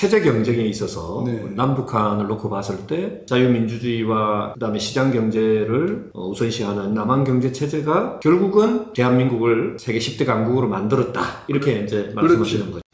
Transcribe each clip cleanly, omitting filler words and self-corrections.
체제 경쟁에 있어서 네. 남북한을 놓고 봤을 때 자유민주주의와 그다음에 시장 경제를 우선시하는 남한 경제 체제가 결국은 대한민국을 세계 10대 강국으로 만들었다. 이렇게 이제 말씀하시는 거죠.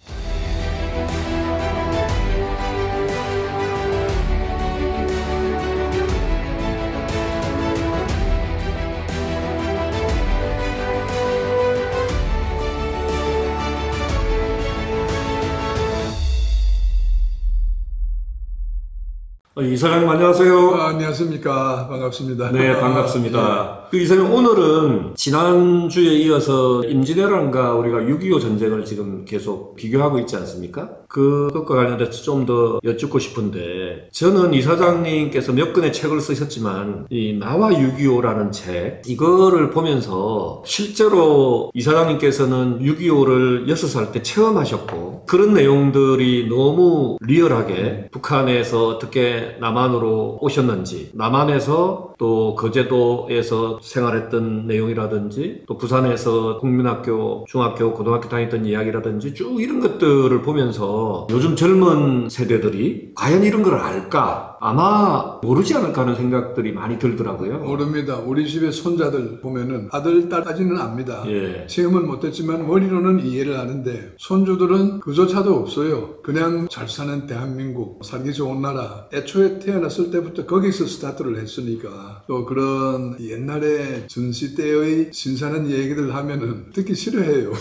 이사장님 안녕하세요. 안녕하십니까. 반갑습니다. 네, 반갑습니다. 이사장님 오늘은 지난주에 이어서 임진왜란과 우리가 6.25 전쟁을 지금 계속 비교하고 있지 않습니까? 그것과 관련돼서 좀 더 여쭙고 싶은데, 저는 이사장님께서 몇 권의 책을 쓰셨지만 이 나와 6.25라는 책, 이거를 보면서 실제로 이사장님께서는 6.25를 6살 때 체험하셨고, 그런 내용들이 너무 리얼하게 북한에서 어떻게 남한으로 오셨는지, 남한에서 또 거제도에서 생활했던 내용이라든지, 또 부산에서 국민학교, 중학교, 고등학교 다녔던 이야기라든지 쭉 이런 것들을 보면서 요즘 젊은 세대들이 과연 이런 걸 알까? 아마 모르지 않을까 하는 생각들이 많이 들더라고요. 모릅니다. 우리 집의 손자들 보면은 아들, 딸까지는 압니다. 예. 체험은 못했지만 머리로는 이해를 하는데 손주들은 그조차도 없어요. 그냥 잘 사는 대한민국, 살기 좋은 나라. 애초에 태어났을 때부터 거기서 스타트를 했으니까 또 그런 옛날에 전시 때의 신선한 얘기들 하면은 듣기 싫어해요.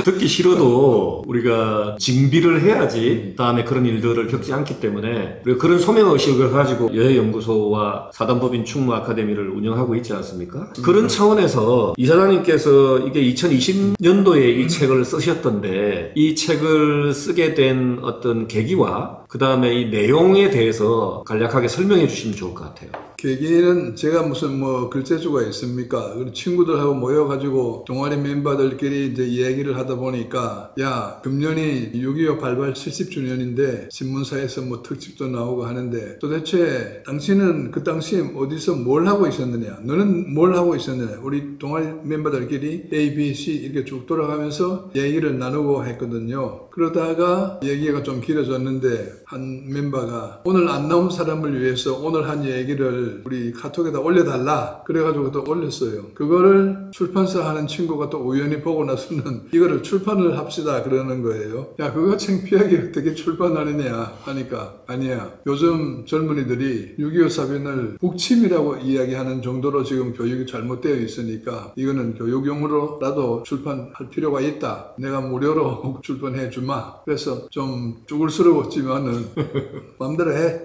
듣기 싫어도 우리가 징비를 해야지 다음에 그런 일들을 겪지 않기 때문에 우리가 그런 소명의식을 가지고 여해연구소와 사단법인 충무 아카데미를 운영하고 있지 않습니까? 그런 차원에서 이사장님께서 이게 2020년도에 이 책을 쓰셨던데 이 책을 쓰게 된 어떤 계기와 그 다음에 이 내용에 대해서 간략하게 설명해 주시면 좋을 것 같아요. 계기는 제가 무슨 글재주가 있습니까? 친구들하고 모여가지고 동아리 멤버들끼리 이제 이야기를 하다 보니까 야, 금년이 6.25 발발 70주년인데 신문사에서 특집도 나오고 하는데 도대체 당신은 그 당시에 어디서 뭘 하고 있었느냐? 너는 뭘 하고 있었느냐? 우리 동아리 멤버들끼리 A, B, C 이렇게 쭉 돌아가면서 얘기를 나누고 했거든요. 그러다가 얘기가 좀 길어졌는데 한 멤버가 오늘 안 나온 사람을 위해서 오늘 한 얘기를 우리 카톡에다 올려달라 그래가지고 또 올렸어요. 그거를 출판사 하는 친구가 또 우연히 보고 나서는 이거를 출판을 합시다 그러는 거예요. 야, 그거 창피하게 어떻게 출판하느냐 하니까 아니야, 요즘 젊은이들이 6.25 사변을 북침이라고 이야기하는 정도로 지금 교육이 잘못되어 있으니까 이거는 교육용으로라도 출판할 필요가 있다. 내가 무료로 출판해 주마. 그래서 좀 쭈글스러웠지만은 마음대로 해.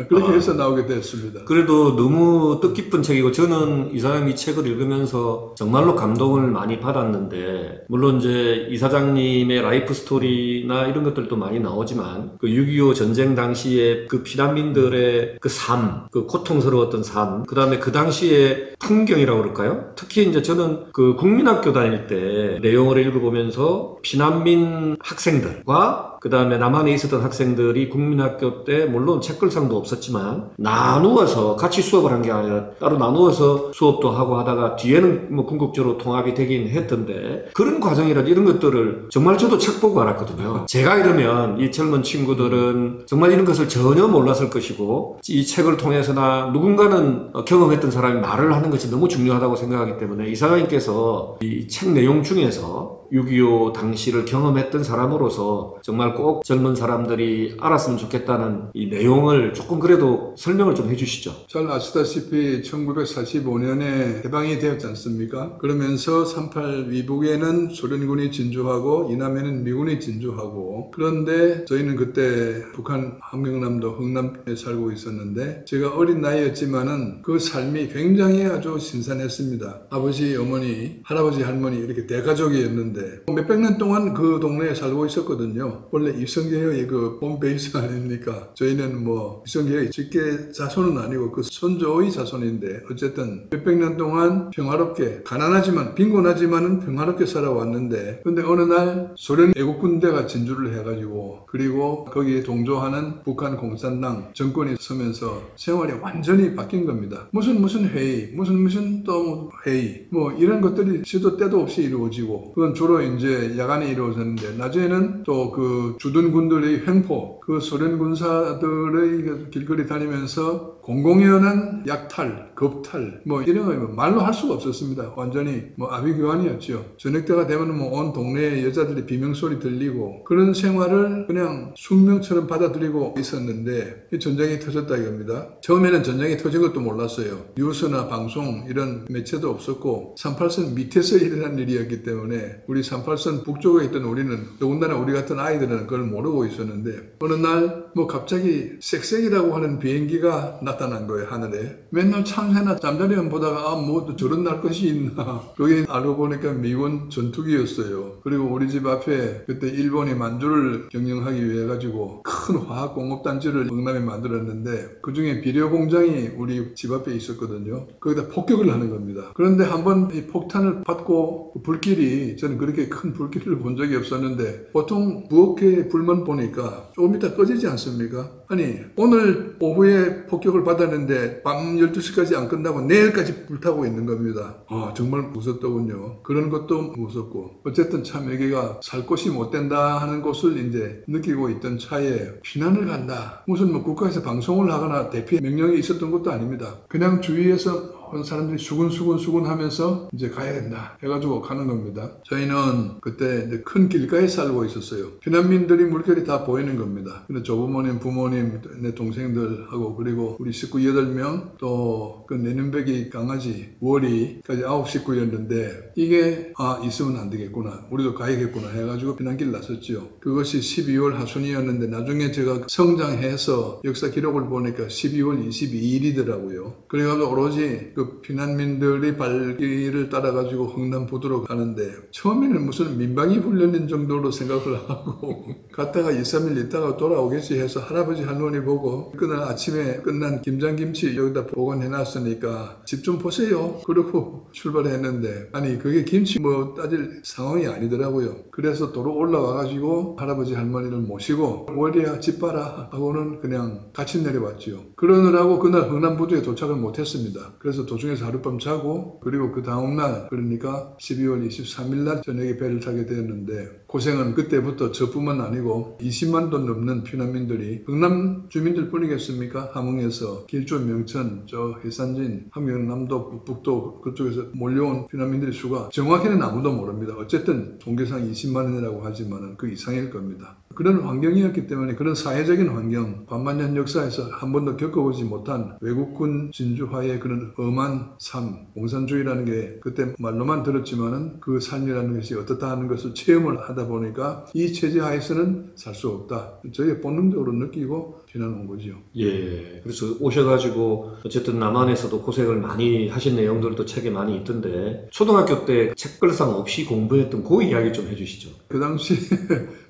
그렇게 해서 나오게 됐습니다. 그래도 너무 뜻깊은 책이고 저는 이사장님 이 책을 읽으면서 정말로 감동을 많이 받았는데, 물론 이제 이사장님의 라이프 스토리나 이런 것들도 많이 나오지만 그 6.25 전쟁 당시에 그 피난민들의 그 삶, 그 고통스러웠던 삶, 그 다음에 그 당시의 풍경이라고 그럴까요? 특히 이제 저는 그 국민학교 다닐 때 내용을 읽어보면서 피난민 학생들과 그 다음에 남한에 있었던 학생들이 국민학교 때 물론 책걸상도 없었지만 나누어서 같이 수업을 한 게 아니라 따로 나누어서 수업도 하고 하다가 뒤에는 궁극적으로 통합이 되긴 했던데 그런 과정이라든지 이런 것들을 정말 저도 책 보고 알았거든요. 제가 이러면 이 젊은 친구들은 정말 이런 것을 전혀 몰랐을 것이고 이 책을 통해서나 누군가는 경험했던 사람이 말을 하는 것이 너무 중요하다고 생각하기 때문에 이사장님께서 이 책 내용 중에서 6.25 당시를 경험했던 사람으로서 정말 꼭 젊은 사람들이 알았으면 좋겠다는 이 내용을 조금 그래도 설명을 좀 해주시죠. 잘 아시다시피 1945년에 해방이 되었지 않습니까? 그러면서 38 위북에는 소련군이 진주하고 이남에는 미군이 진주하고, 그런데 저희는 그때 북한 함경남도 흥남에 살고 있었는데 제가 어린 나이였지만은 그 삶이 굉장히 아주 신선했습니다. 아버지, 어머니, 할아버지, 할머니 이렇게 대가족이었는데 몇백 년 동안 그 동네에 살고 있었거든요. 원래 이성계의 그 홈베이스 아닙니까? 저희는 이성계의 직계 자손은 아니고 그 선조의 자손인데 어쨌든 몇백 년 동안 평화롭게, 가난하지만 빈곤하지만은 평화롭게 살아왔는데, 근데 어느 날 소련 애국군대가 진주를 해가지고 그리고 거기에 동조하는 북한 공산당 정권이 서면서 생활이 완전히 바뀐 겁니다. 무슨 회의, 무슨 또 회의 이런 것들이 시도 때도 없이 이루어지고 그건 주로 이제 야간에 이루어졌는데 나중에는 또 그 주둔 군들의 횡포, 그 소련 군사들의 길거리 다니면서 공공연한 약탈, 겁탈 뭐 이런 거 말로 할 수가 없었습니다. 완전히 뭐 아비규환이었죠. 저녁 때가 되면 뭐 온 동네에 여자들이 비명소리 들리고 그런 생활을 그냥 숙명처럼 받아들이고 있었는데 이 전쟁이 터졌다 이겁니다. 처음에는 전쟁이 터진 것도 몰랐어요. 뉴스나 방송 이런 매체도 없었고 38선 밑에서 일어난 일이었기 때문에 우리 38선 북쪽에 있던 우리는 더군다나 우리 같은 아이들은 그걸 모르고 있었는데 어느 날 뭐 갑자기 쌕쌕이라고 하는 비행기가 나타난 거예요. 하늘에. 맨날 참새나 잠자리만 보다가 아 뭐 또 저런 날 것이 있나. 그게 알고 보니까 미군 전투기였어요. 그리고 우리 집 앞에 그때 일본이 만주를 경영하기 위해 가지고 큰 화학 공업단지를 경남에 만들었는데 그중에 비료 공장이 우리 집 앞에 있었거든요. 거기다 폭격을 하는 겁니다. 그런데 한번 이 폭탄을 받고 불길이 저는 그렇게 큰 불길을 본 적이 없었는데 보통 부엌에 불만 보니까 조금 이따 꺼지지 않습니까? 아니 오늘 오후에 폭격을 받았는데 밤 12시까지 안 끝나고 내일까지 불타고 있는 겁니다. 아 정말 무섭더군요. 그런 것도 무섭고 어쨌든 참 여기가 살 곳이 못 된다 하는 것을 이제 느끼고 있던 차에 피난을 간다. 무슨 뭐 국가에서 방송을 하거나 대피 명령이 있었던 것도 아닙니다. 그냥 주위에서 사람들이 수군수군 하면서 이제 가야 된다 해가지고 가는 겁니다. 저희는 그때 이제 큰 길가에 살고 있었어요. 피난민들이 물결이 다 보이는 겁니다. 근데 조부모님, 부모님, 내 동생들하고 그리고 우리 식구 8명 또 그 내눈배기 강아지 월이까지 9식구였는데 이게 있으면 안 되겠구나. 우리도 가야겠구나 해가지고 피난길 나섰죠. 그것이 12월 하순이었는데 나중에 제가 성장해서 역사 기록을 보니까 12월 22일이더라고요. 그래가지고 오로지 그 피난민들이 발길을 따라가지고 흥남부두로 가는데 처음에는 무슨 민방위 훈련인 정도로 생각을 하고 갔다가 2, 3일 있다가 돌아오겠지 해서 할아버지 할머니 보고 그날 아침에 끝난 김장김치 여기다 보관해놨으니까 집 좀 보세요. 그러고 출발했는데 아니 그게 김치 뭐 따질 상황이 아니더라고요. 그래서 도로 올라와가지고 할아버지 할머니를 모시고 월이야 집 봐라 하고는 그냥 같이 내려왔죠. 그러느라고 그날 흥남부두에 도착을 못했습니다. 그래서 도중에서 하룻밤 자고 그리고 그 다음날 그러니까 12월 23일 날 저녁에 배를 타게 되었는데 고생은 그때부터 저뿐만 아니고 20만도 넘는 피난민들이 흥남 주민들 뿐이겠습니까? 함흥에서 길조, 명천, 저 해산진, 함경남도, 북도 그쪽에서 몰려온 피난민들의 수가 정확히는 아무도 모릅니다. 어쨌든 통계상 20만원이라고 하지만 그 이상일 겁니다. 그런 환경이었기 때문에 그런 사회적인 환경, 반만년 역사에서 한 번도 겪어보지 못한 외국군 진주하의 그런 험한 삶, 공산주의라는 게 그때 말로만 들었지만은 그 삶이라는 것이 어떻다 하는 것을 체험을 하다 보니까 이 체제 하에서는 살 수 없다. 저희가 본능적으로 느끼고 피난 온 거죠. 예. 그래서 오셔가지고 어쨌든 남한에서도 고생을 많이 하신 내용들도 책에 많이 있던데 초등학교 때 책걸상 없이 공부했던 그 이야기 좀 해주시죠. 그 당시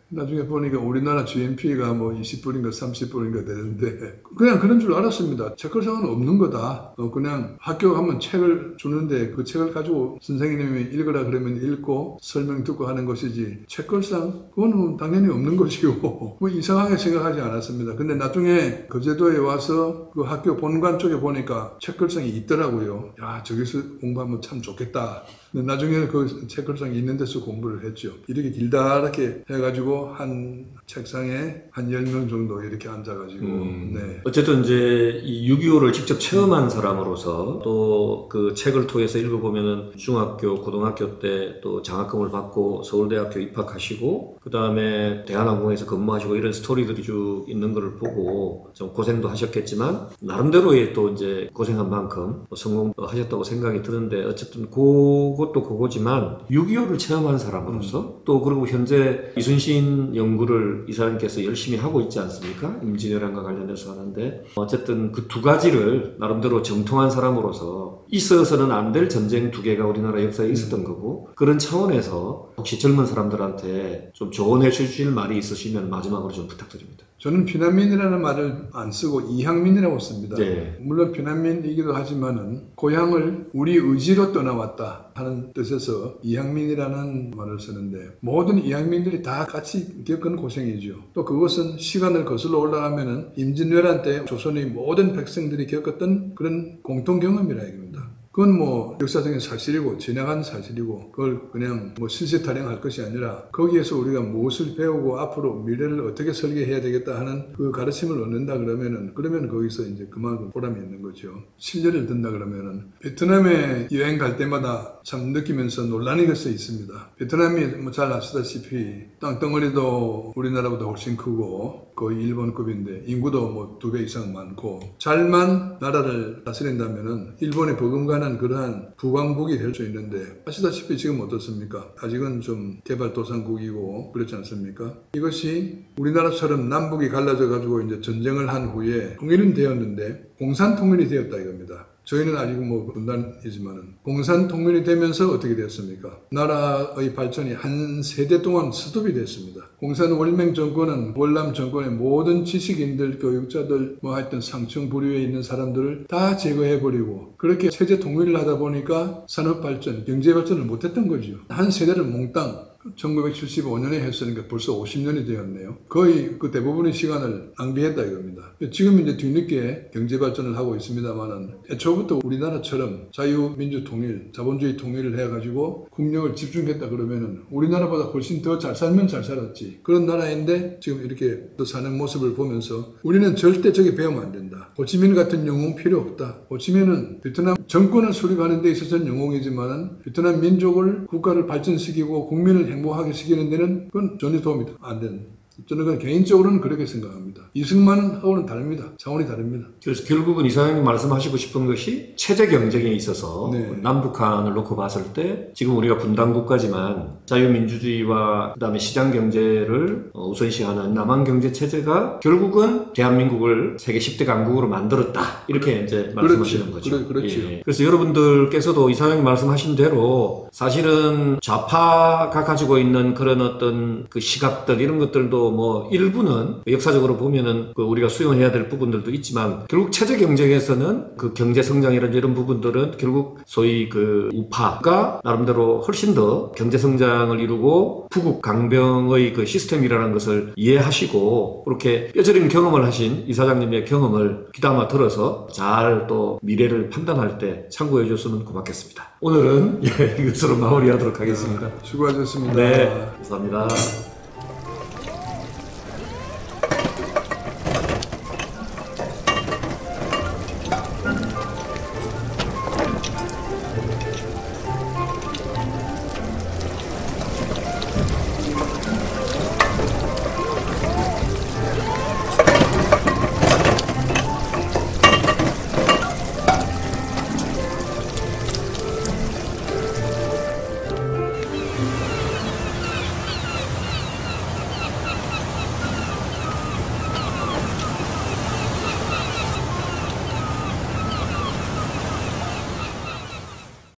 나중에 보니까 우리나라 GNP가 뭐 20불인가 30불인가 되는데 그냥 그런 줄 알았습니다. 책걸상은 없는 거다. 그냥 학교 가면 책을 주는데 그 책을 가지고 선생님이 읽으라 그러면 읽고 설명 듣고 하는 것이지 책걸상 그거는 당연히 없는 것이고 뭐 이상하게 생각하지 않았습니다. 근데 나중에 거제도에 와서 그 학교 본관 쪽에 보니까 책걸상이 있더라고요. 야 저기서 공부하면 참 좋겠다. 근데 나중에 그 책걸상이 있는 데서 공부를 했죠. 이렇게 길다랗게 해가지고 한 책상에 한 10명 정도 이렇게 앉아가지고 네. 어쨌든 이제 이 6.25를 직접 체험한 사람으로서 또 그 책을 통해서 읽어보면은 중학교, 고등학교 때 또 장학금을 받고 서울대학교 입학하시고 그 다음에 대한항공에서 근무하시고 이런 스토리들이 쭉 있는 거를 보고 좀 고생도 하셨겠지만 나름대로의 또 이제 고생한 만큼 성공도 하셨다고 생각이 드는데 어쨌든 그것도 그거지만 6.25를 체험한 사람으로서 또 그리고 현재 이순신 연구를 이사님께서 열심히 하고 있지 않습니까? 임진왜란과 관련해서 하는데 어쨌든 그 두 가지를 나름대로 정통한 사람으로서 있어서는 안 될 전쟁 두 개가 우리나라 역사에 있었던 거고 그런 차원에서 혹시 젊은 사람들한테 좀 조언해 주실 말이 있으시면 마지막으로 좀 부탁드립니다. 저는 피난민이라는 말을 안 쓰고 이향민이라고 씁니다. 네. 물론 피난민이기도 하지만은 고향을 우리 의지로 떠나왔다 하는 뜻에서 이향민이라는 말을 쓰는데 모든 이향민들이 다 같이 겪은 고생이죠. 또 그것은 시간을 거슬러 올라가면은 임진왜란 때 조선의 모든 백성들이 겪었던 그런 공통 경험이라 이겁니다. 그건 뭐 역사적인 사실이고 지나간 사실이고 그걸 그냥 뭐 실시타령할 것이 아니라 거기에서 우리가 무엇을 배우고 앞으로 미래를 어떻게 설계해야 되겠다 하는 그 가르침을 얻는다 그러면 거기서 이제 그만큼 보람이 있는 거죠. 7년을 든다 그러면은 베트남에 여행 갈 때마다 참 느끼면서 놀라는 것이 있습니다. 베트남이 뭐 잘 아시다시피 땅덩어리도 우리나라보다 훨씬 크고 거의 일본급인데 인구도 뭐 2배 이상 많고 잘만 나라를 다스린다면은 일본에 버금가는 그러한 부강국이 될 수 있는데 아시다시피 지금 어떻습니까? 아직은 좀 개발도상국이고 그렇지 않습니까? 이것이 우리나라처럼 남북이 갈라져 가지고 이제 전쟁을 한 후에 통일은 되었는데 공산통일이 되었다 이겁니다. 저희는 아직 뭐 분단이지만은 공산통일이 되면서 어떻게 됐습니까? 나라의 발전이 한 세대 동안 스톱이 됐습니다. 공산월맹 정권은 월남 정권의 모든 지식인들, 교육자들, 뭐 하여튼 상층 부류에 있는 사람들을 다 제거해버리고 그렇게 체제 통일을 하다 보니까 산업발전, 경제발전을 못했던 거죠. 한 세대를 몽땅 1975년에 했으니까 벌써 50년이 되었네요. 거의 그 대부분의 시간을 낭비했다 이겁니다. 지금 이제 뒤늦게 경제발전을 하고 있습니다만은 애초부터 우리나라처럼 자유민주 통일, 자본주의 통일을 해가지고 국력을 집중했다 그러면은 우리나라보다 훨씬 더 잘 살면 잘 살았지. 그런 나라인데 지금 이렇게 또 사는 모습을 보면서 우리는 절대 저게 배우면 안 된다. 호치민 같은 영웅 필요 없다. 호치민은 베트남 정권을 수립하는 데 있어서는 영웅이지만은 베트남 민족을 국가를 발전시키고 국민을 행복하게 시키는 데는 그건 전혀 도움이 안 되는. 저는 그건 개인적으로는 그렇게 생각합니다. 이승만하고는 다릅니다. 차원이 다릅니다. 그래서 결국은 이사장님 말씀하시고 싶은 것이 체제 경쟁에 있어서 네. 남북한을 놓고 봤을 때 지금 우리가 분단국가지만 자유민주주의와 그다음에 시장 경제를 우선시하는 남한 경제 체제가 결국은 대한민국을 세계 10대 강국으로 만들었다. 이렇게 이제 말씀하시는 거죠. 그렇죠. 예. 그래서 여러분들께서도 이사장님 말씀하신 대로 사실은 좌파가 가지고 있는 그런 어떤 그 시각들 이런 것들도 뭐 일부는 역사적으로 보면은 그 우리가 수용해야 될 부분들도 있지만 결국 체제 경쟁에서는 그 경제 성장이라든지 이런 부분들은 결국 소위 그 우파가 나름대로 훨씬 더 경제 성장을 이루고 부국 강병의 그 시스템이라는 것을 이해하시고 그렇게 뼈저린 경험을 하신 이사장님의 경험을 귀담아 들어서 잘 또 미래를 판단할 때 참고해 줬으면 고맙겠습니다. 오늘은 이것으로 마무리하도록 하겠습니다. 수고하셨습니다. 네, 감사합니다.